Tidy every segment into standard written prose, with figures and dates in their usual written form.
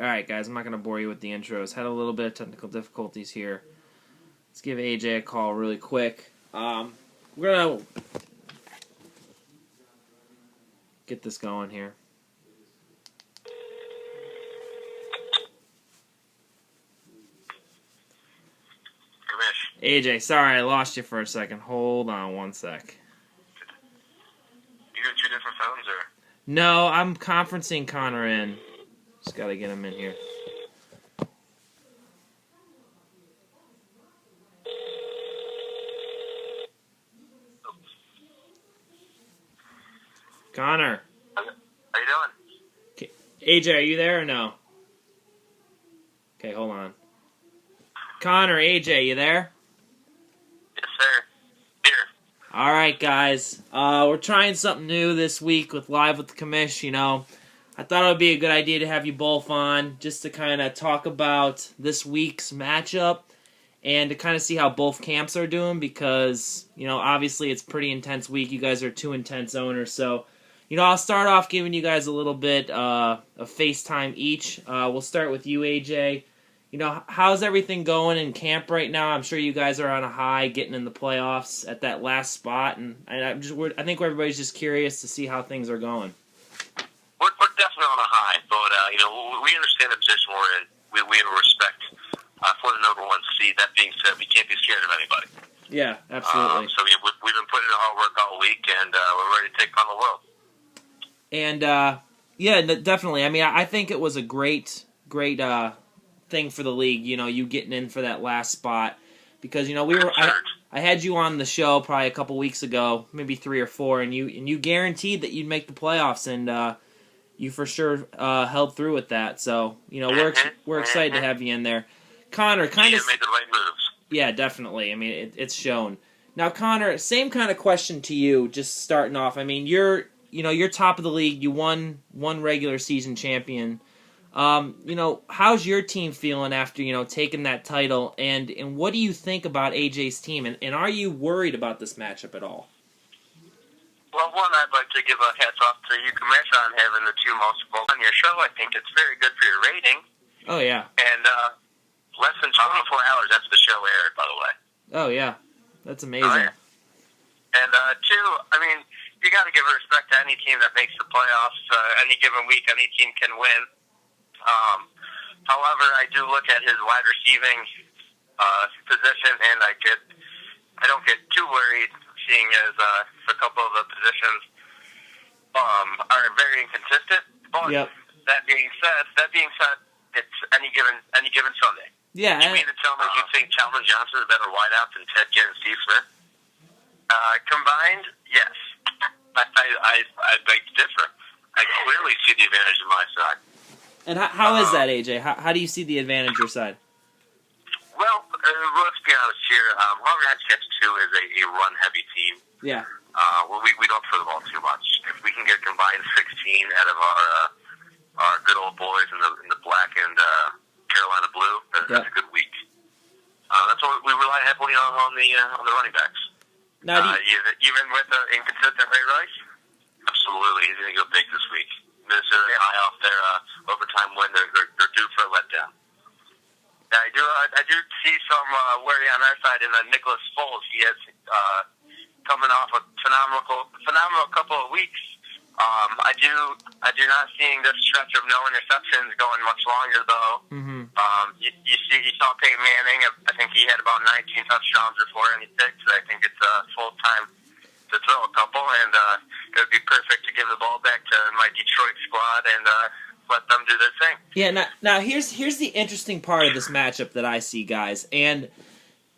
All right, guys, I'm not going to bore you with the intros. Had a little bit of technical difficulties here. Let's give AJ a call really quick. We're going to get this going here. AJ, sorry, I lost you for a second. Hold on one sec. You got two different phones, or? No, I'm conferencing Connor in. Just got to get him in here. Connor. How you doing? AJ, are you there or no? Okay, hold on. Connor, AJ, you there? Yes, sir. Here. All right, guys. We're trying something new this week with Live with the Commish. You know, I thought it would be a good idea to have you both on just to kind of talk about this week's matchup and to kind of see how both camps are doing because, you know, obviously it's a pretty intense week. You guys are two intense owners. So, you know, I'll start off giving you guys a little bit of FaceTime each. We'll start with you, AJ. You know, how's everything going in camp right now? I'm sure you guys are on a high, getting in the playoffs at that last spot, and I think everybody's just curious to see how things are going. We're definitely on a high, but you know, we understand the position we're in. We have a respect for the number one seed. That being said, we can't be scared of anybody. Yeah, absolutely. So we've been putting in hard work all week, and we're ready to take on the world. And yeah, definitely. I mean, I think it was a great thing for the league. You know, you getting in for that last spot because you know I had you on the show probably a couple weeks ago, maybe 3 or 4, and you guaranteed that you'd make the playoffs, and you for sure held through with that. So you know we're excited to have you in there. Connor, kind of made the right moves. Yeah, definitely. I mean, it's shown. Now, Connor, same kind of question to you. Just starting off. I mean, you're top of the league. You won one regular season champion. You know, how's your team feeling after, you know, taking that title? And what do you think about AJ's team? And are you worried about this matchup at all? Well, one, I'd like to give a hats off to you, Commish, on having the two most votes on your show. I think it's very good for your rating. Oh, yeah. And less than 24 hours after the show aired, by the way. Oh, yeah. That's amazing. Oh, yeah. And two, I mean, you got to give respect to any team that makes the playoffs. Any given week, any team can win. However, I do look at his wide receiving position, and I don't get too worried, seeing as a couple of the positions are very inconsistent. But yep. That being said, it's any given Sunday. Yeah. You mean to tell me you think Calvin Johnson is a better wideout than Ted Ginn and Steve Smith? Combined, yes. I beg to differ. I clearly see the advantage on my side. And how is that, AJ? How do you see the advantage your side? Well, let's be honest here. Harvard Cats 2 is a run-heavy team. Yeah. We don't throw the ball too much. If we can get combined 16 out of our good old boys in the black and Carolina blue, that's a good week. That's what we rely heavily on the running backs. Now, even with inconsistent Ray Rice, absolutely, he's going to go big this week. Minnesota high off their overtime win. They're due for a letdown. I do see some worry on our side in Nicholas Foles. He has coming off a phenomenal couple of weeks. I do not seeing this stretch of no interceptions going much longer though. Mm-hmm. You saw Peyton Manning. I think he had about 19 touchdowns before any picks. I think it's full time to throw a couple, and it would be perfect to give the ball back to my Detroit squad and let them do their thing. Yeah. Now here's the interesting part of this matchup that I see, guys, and.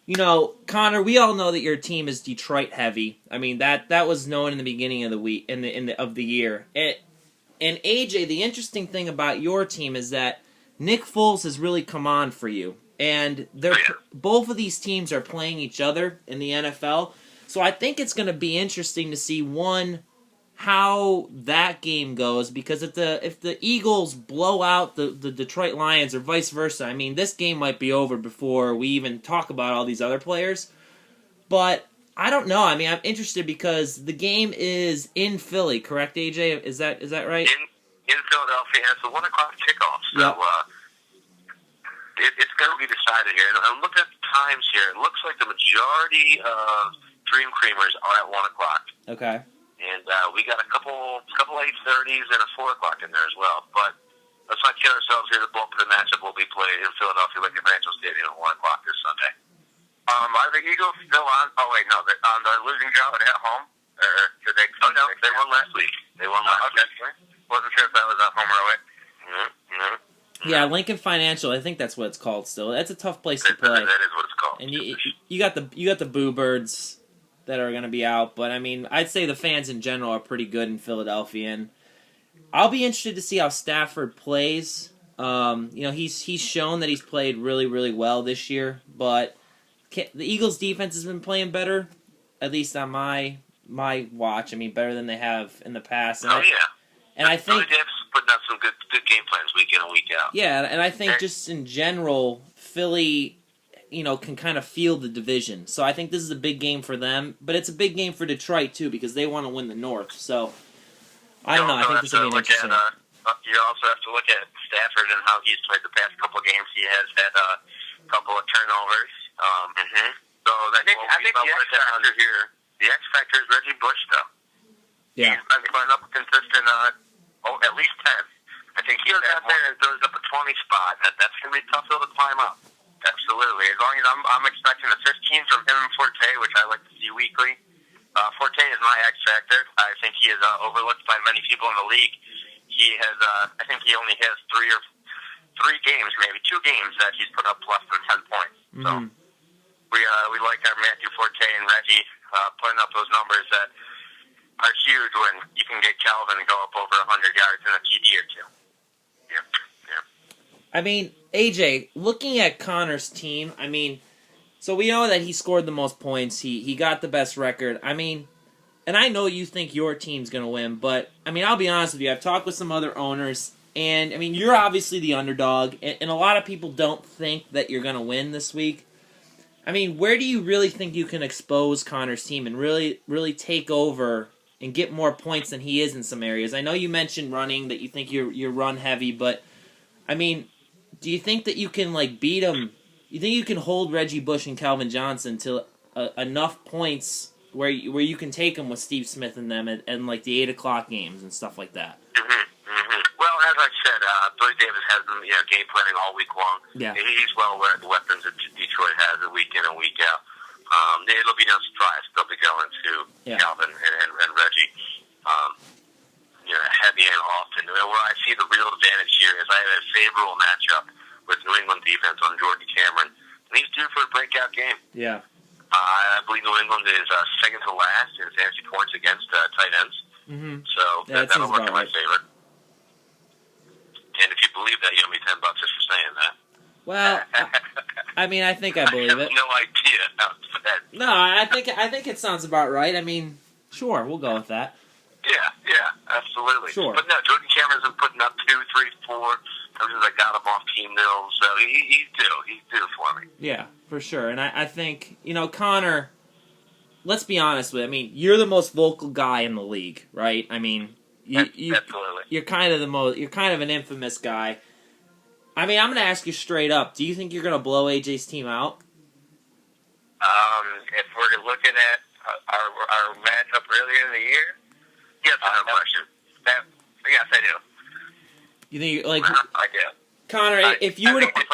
You know, Connor, we all know that your team is Detroit heavy. I mean, that was known in the beginning of the week, of the year. And AJ, the interesting thing about your team is that Nick Foles has really come on for you, and both of these teams are playing each other in the NFL. So I think it's going to be interesting to see how that game goes, because if the Eagles blow out the Detroit Lions or vice versa, I mean, this game might be over before we even talk about all these other players. But I don't know. I mean, I'm interested because the game is in Philly, correct, AJ? Is that right? In Philadelphia, it's a 1:00 kickoff. So yep. excited here. And I'm looking at the times here. It looks like the majority of Dream Creamers are at 1 o'clock. Okay. And we got a couple 8:30s and a 4 o'clock in there as well. But let's not kid ourselves here. The bulk of the matchup will be played in Philadelphia Lincoln Financial Stadium at 1 o'clock this Sunday. Are the Eagles still on? Oh, wait, no. They're on the losing drought at home? Or did they? Oh, no. They won last week. They won last week. Wasn't sure if that was at home or away. Yeah, Lincoln Financial. I think that's what it's called. Still, that's a tough place to play. That is what it's called. And you got the Boo Birds that are going to be out, but I mean, I'd say the fans in general are pretty good in Philadelphia, and I'll be interested to see how Stafford plays. He's shown that he's played really, really well this year, but the Eagles' defense has been playing better, at least on my watch. I mean, better than they have in the past. And and I think Davis is putting out some good game plans week in and week out. Yeah, and I think just in general, Philly, can kind of feel the division. So I think this is a big game for them, but it's a big game for Detroit too because they want to win the North. So I don't know. I think this will be interesting. You also have to look at Stafford and how he's played the past couple of games. He has had a couple of turnovers. So I think the X factor is Reggie Bush, though. Yeah. He's been putting up a consistent, at least 10. I think he goes out there and throws up a 20 spot. That's going to be a tough hill to climb up. Absolutely. As long as I'm expecting a 15 from him and Forte, which I like to see weekly. Forte is my X factor. I think he is overlooked by many people in the league. He has, I think he only has three games, maybe 2 games that he's put up less than 10 points. So we like our Matthew Forte and Reggie putting up those numbers that are huge when you can get Calvin to go up over 100 yards in a TD or 2. Yeah. I mean, AJ, looking at Connor's team, I mean, so we know that he scored the most points. He got the best record. I mean, and I know you think your team's going to win, but, I mean, I'll be honest with you. I've talked with some other owners, and, I mean, you're obviously the underdog, and a lot of people don't think that you're going to win this week. I mean, where do you really think you can expose Connor's team and really, really take over and get more points than he is in some areas? I know you mentioned running, that you think you're run heavy, but, I mean, do you think that you can, beat him? You think you can hold Reggie Bush and Calvin Johnson to enough points where you can take them with Steve Smith and them and the 8 o'clock games and stuff like that? Well, as I said, Billy Davis has been game planning all week long. Yeah. He's well aware of the weapons that Detroit has week in and week out. It'll be no surprise. They'll be going to Calvin and Reggie heavy and often. Where I see the real advantage here is I have a favorable matchup with New England defense on Jordan Cameron. And he's due for a breakout game. Yeah. I believe New England is second to last in fantasy points against tight ends. So that'll work in my favor. And if you believe that, you owe me $10 just for saying that. Well, I mean, I think I believe it. I have no idea. No, I think it sounds about right. I mean, sure, we'll go with that. Yeah, absolutely. Sure. But no, Jordan Cameron's been putting up 2, 3, 4. Ever since I got him off team nil, so he's due for me. Yeah, for sure. And I think, Connor, let's be honest with you. I mean, you're the most vocal guy in the league, right? I mean, absolutely. You're kind of an infamous guy. I mean, I'm going to ask you straight up. Do you think you're going to blow AJ's team out? If we're looking at our matchup earlier in the year, yes, no question. Yes, I do. You think I do. Connor, if you were to play,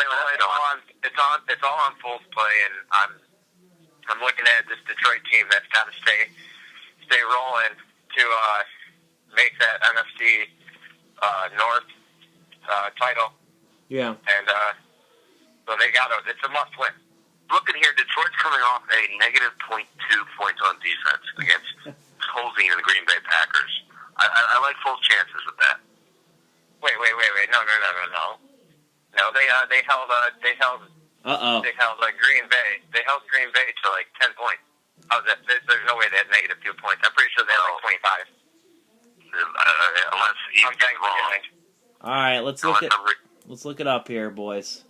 it's all on full play, and I'm looking at this Detroit team that's got to stay rolling to make that NFC North title. Yeah. And so they got it's a must win. Looking here, Detroit's coming off a negative .2 points on defense against Colsey and the Green Bay Packers. I like full chances with that. Wait. No, they held Green Bay. They held Green Bay to 10 points. There's no way they had negative 2 points. I'm pretty sure they had 25. Unless I'm getting wrong. All right, let's look it up here, boys.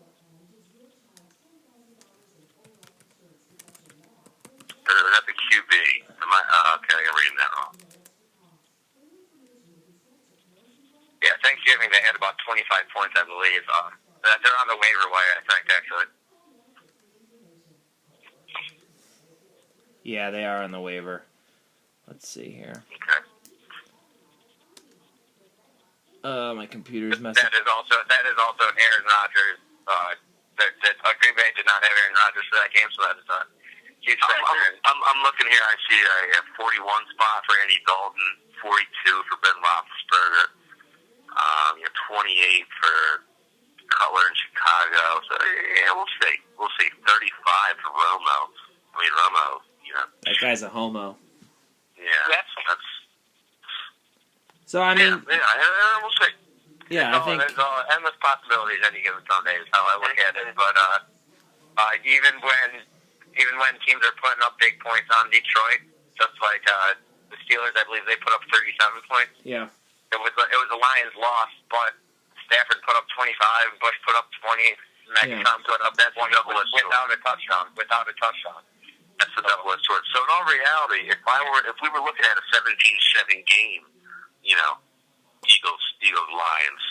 That's the QB. Okay, I'm reading that wrong. Yeah, Thanksgiving they had about 25 points, I believe. They're on the waiver wire, I think, actually. Yeah, they are on the waiver. Let's see here. Okay. My computer's messing. That is also Aaron Rodgers. Green Bay did not have Aaron Rodgers for that game, so that is a huge factor. I'm looking here. I see a 41 spot for Andy Dalton, 42 for Ben Roethlisberger, 28 for Cutler in Chicago. So yeah, we'll see. 35 for Romo. I mean Romo. That guy's a homo. Yeah, that's. So I mean, we'll see. Yeah, I think there's endless possibilities any given Sunday is how I look at it. But even when teams are putting up big points on Detroit, just like the Steelers, I believe they put up 37 points. Yeah, it was a Lions loss, but Stafford put up 25, Bush put up 20, Megatron put up that 20 without a touchdown. That's a double-edged sword. So in all reality, if we were looking at a 17-7 game, Eagles Lions.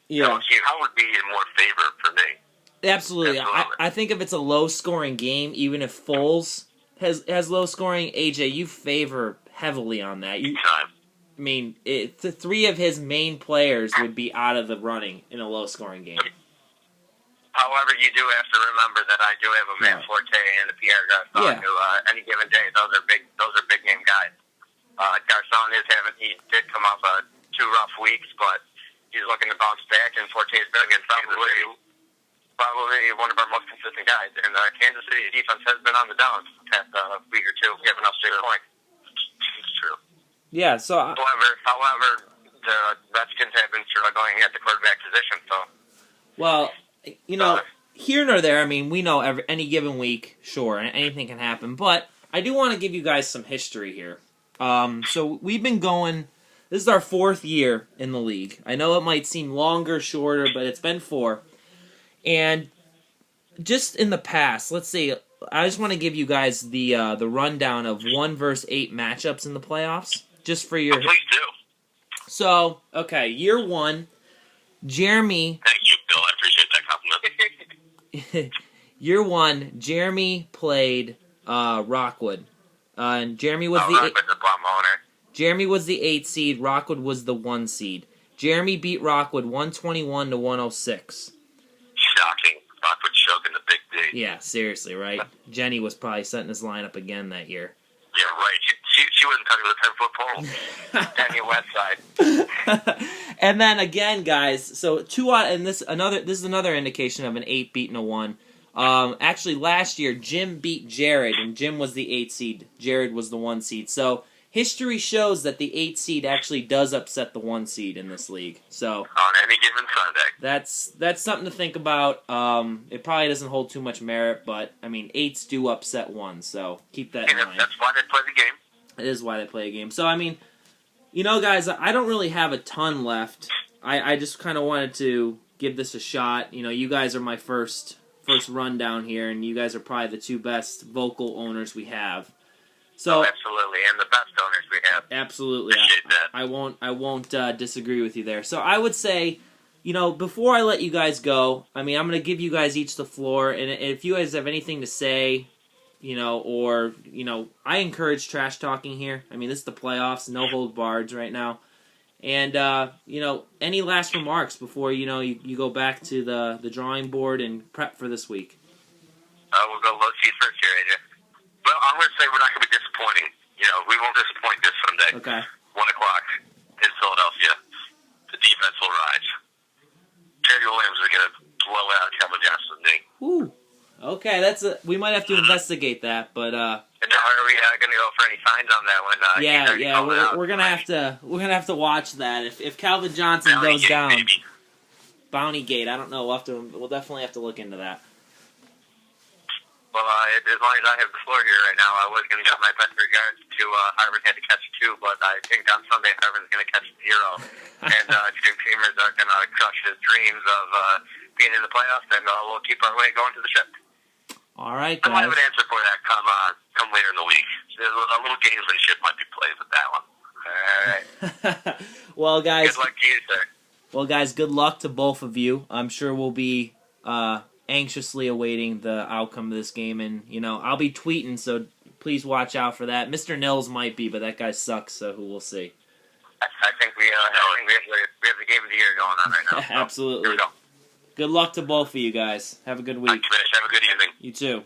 Yeah, how would be in more favor for me? Absolutely. I think if it's a low-scoring game, even if Foles has low scoring, AJ, you favor heavily on that. I mean, the three of his main players would be out of the running in a low-scoring game. However, you do have to remember that I do have a Matt Forte and a Pierre Garçon who, any given day, those are big game guys. Garçon he did come off 2 rough weeks, but he's looking to bounce back, and Forte's been against probably one of our most consistent guys. And Kansas City defense has been on the down the past week or two, giving up 6 points. It's true. Yeah. So, however, the Redskins have been struggling at the quarterback position. So, well, here nor there. I mean, we know any given week, sure, anything can happen. But I do want to give you guys some history here. So we've been going. This is our 4th year in the league. I know it might seem longer, shorter, but it's been 4. And just in the past, let's see. I just want to give you guys the rundown of 1 versus 8 matchups in the playoffs, just for your. Please do. So, okay, year 1, Jeremy. Thank you, Bill. I appreciate that compliment. Year 1, Jeremy played Rockwood. And Jeremy was Jeremy was the 8 seed. Rockwood was the 1 seed. Jeremy beat Rockwood 121 to 106. Shocking. Rockwood choking the big D. Yeah, seriously, right? Jenny was probably setting his lineup again that year. Yeah, right. She wasn't touching the 10-foot pole. Danny Westside. And then again, guys. So 2 out, and this is another indication of an 8 beating a 1. Actually, last year Jim beat Jared, and Jim was the 8 seed. Jared was the 1 seed. So history shows that the 8 seed actually does upset the 1 seed in this league. So on any given Sunday, that's something to think about. It probably doesn't hold too much merit, but I mean 8s do upset 1, so keep that in mind. That's why they play the game. It is why they play a game. So I mean, guys, I don't really have a ton left. I just kind of wanted to give this a shot. You guys are my first rundown here, and you guys are probably the 2 best vocal owners we have. So absolutely, and the best owners we have. Absolutely, appreciate that. I won't disagree with you there. So I would say, before I let you guys go, I mean, I'm going to give you guys each the floor, and if you guys have anything to say, or I encourage trash talking here. I mean, this is the playoffs, no hold barred right now. And, any last remarks before, you go back to the drawing board and prep for this week? We'll go low seed first here, AJ. Well, I'm going to say we're not going to be disappointing. We won't disappoint this Sunday. Okay. 1 o'clock in Philadelphia. The defense will rise. Terry Williams is going to blow out Calvin Johnson's knee. Ooh. Okay, we might have to investigate that, but And are we going to go for any signs on that one? We're gonna have to watch that. If Calvin Johnson goes down, baby. Bounty Gate. I don't know. We'll definitely have to look into that. Well, as long as I have the floor here right now, I was going to give my best regards to Harvard had to catch 2, but I think on Sunday Harvard's going to catch 0, and Jim Chambers are going to crush his dreams of being in the playoffs, and we'll keep our way going to the ship. All right, guys. I might have an answer for that come later in the week. A little gamesmanship might be played with that one. All right. Well, guys. Good luck to you, sir. Well, guys, good luck to both of you. I'm sure we'll be anxiously awaiting the outcome of this game, and I'll be tweeting, so please watch out for that. Mr. Nils might be, but that guy sucks, so we'll see. I think we have the game of the year going on right now. So Absolutely. here we go. Good luck to both of you guys. Have a good week. Have a good evening. You too.